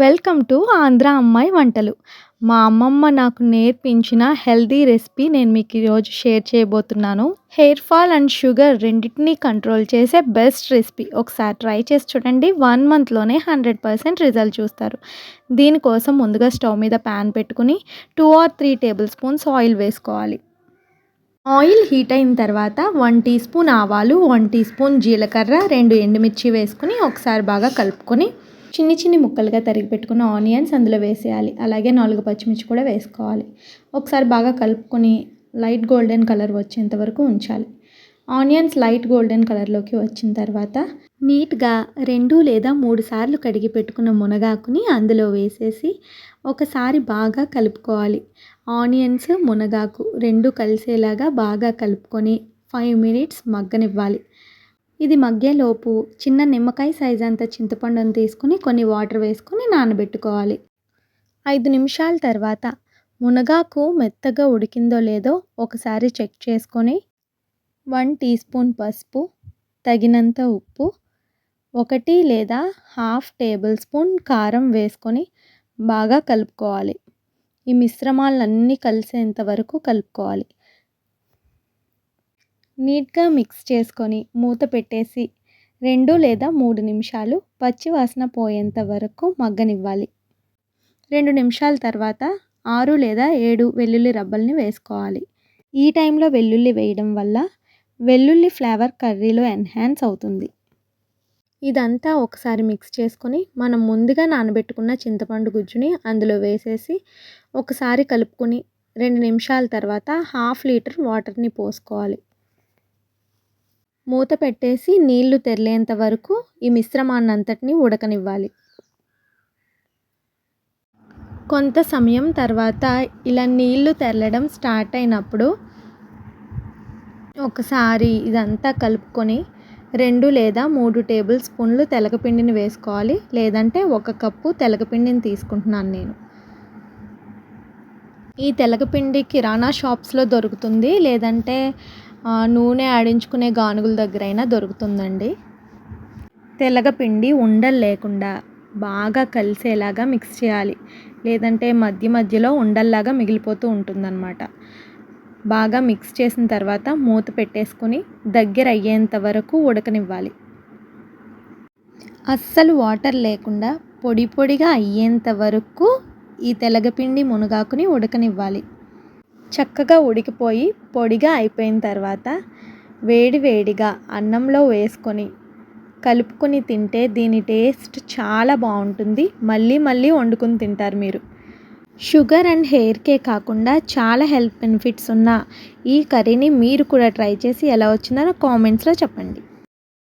Welcome to Andhra అమ్మాయి వంటలు. మా అమ్మమ్మ నాకు నేర్పించిన హెల్తీ రెసిపీ నేను మీకు ఈరోజు షేర్ చేయబోతున్నాను. హెయిర్ ఫాల్ అండ్ షుగర్ రెండింటిని కంట్రోల్ చేసే బెస్ట్ రెసిపీ. ఒకసారి ట్రై చేసి చూడండి. 1 మంత్లోనే 100% రిజల్ట్ చూస్తారు. దీనికోసం ముందుగా స్టవ్ మీద ప్యాన్ పెట్టుకుని 2 or 3 టేబుల్ స్పూన్స్ ఆయిల్ వేసుకోవాలి. ఆయిల్ హీట్ అయిన తర్వాత 1 టీ స్పూన్ ఆవాలు, 1 టీ స్పూన్ జీలకర్ర, 2 ఎండుమిర్చి వేసుకుని ఒకసారి బాగా కలుపుకొని చిన్ని ముక్కలుగా తరిగి పెట్టుకున్న ఆనియన్స్ అందులో వేసేయాలి. అలాగే 4 పచ్చిమిర్చి కూడా వేసుకోవాలి. ఒకసారి బాగా కలుపుకొని లైట్ గోల్డెన్ కలర్ వచ్చేంత వరకు ఉంచాలి. ఆనియన్స్ లైట్ గోల్డెన్ కలర్లోకి వచ్చిన తర్వాత నీట్గా 2 లేదా 3 సార్లు కడిగి పెట్టుకున్న మునగాకుని అందులో వేసేసి ఒకసారి బాగా కలుపుకోవాలి. ఆనియన్స్, మునగాకు 2 కలిసేలాగా బాగా కలుపుకొని 5 మినిట్స్ మగ్గనివ్వాలి. ఇది మగ్గేలోపు చిన్న నిమ్మకాయ సైజ్ అంత చింతపండుని తీసుకుని కొన్ని వాటర్ వేసుకొని నానబెట్టుకోవాలి. 5 నిమిషాల తర్వాత మునగాకు మెత్తగా ఉడికిందో లేదో ఒకసారి చెక్ చేసుకొని 1 టీ స్పూన్ పసుపు, తగినంత ఉప్పు, 1 లేదా ½ టేబుల్ స్పూన్ కారం వేసుకొని బాగా కలుపుకోవాలి. ఈ మిశ్రమాలన్నీ కలిసేంత వరకు కలుపుకోవాలి. నీట్గా మిక్స్ చేసుకొని మూత పెట్టేసి 2 లేదా 3 నిమిషాలు పచ్చి వాసన పోయేంత వరకు మగ్గనివ్వాలి. 2 నిమిషాల తర్వాత 6 లేదా 7 వెల్లుల్లి రబ్బల్ని వేసుకోవాలి. ఈ టైంలో వెల్లుల్లి వేయడం వల్ల వెల్లుల్లి ఫ్లేవర్ కర్రీలో ఎన్హాన్స్ అవుతుంది. ఇదంతా ఒకసారి మిక్స్ చేసుకొని మనం ముందుగా నానబెట్టుకున్న చింతపండు గుజ్జుని అందులో వేసేసి ఒకసారి కలుపుకొని 2 నిమిషాల తర్వాత ½ లీటర్ వాటర్ని పోసుకోవాలి. మూత పెట్టేసి నీళ్లు తెరిలేంత వరకు ఈ మిశ్రమాన్నంతటిని ఉడకనివ్వాలి. కొంత సమయం తర్వాత ఇలా నీళ్లు తెరలడం స్టార్ట్ అయినప్పుడు ఒకసారి ఇదంతా కలుపుకొని 2 లేదా 3 టేబుల్ స్పూన్లు తెలగపిండిని వేసుకోవాలి. లేదంటే 1 కప్పు తెలగపిండిని తీసుకుంటున్నాను నేను. ఈ తెలగపిండి కిరాణా షాప్స్లో దొరుకుతుంది. లేదంటే నూనె ఆడించుకునే గానుగుల దగ్గరైనా దొరుకుతుందండి. తెలగపిండి ఉండలు లేకుండా బాగా కలిసేలాగా మిక్స్ చేయాలి. లేదంటే మధ్యలో ఉండల్లాగా మిగిలిపోతూ ఉంటుందన్నమాట. బాగా మిక్స్ చేసిన తర్వాత మూత పెట్టేసుకొని దగ్గర అయ్యేంత వరకు ఉడకనివ్వాలి. అస్సలు వాటర్ లేకుండా పొడిగా అయ్యేంత వరకు ఈ తెలగపిండి మునగాకుని ఉడకనివ్వాలి. చక్కగా ఉడికిపోయి పొడిగా అయిపోయిన తర్వాత వేడిగా అన్నంలో వేసుకొని కలుపుకొని తింటే దీని టేస్ట్ చాలా బాగుంటుంది. మళ్ళీ వండుకొని తింటారు మీరు. షుగర్ అండ్ హెయిర్కే కాకుండా చాలా హెల్త్ బెనిఫిట్స్ ఉన్న ఈ కర్రీని మీరు కూడా ట్రై చేసి ఎలా వచ్చిందో కామెంట్స్లో చెప్పండి.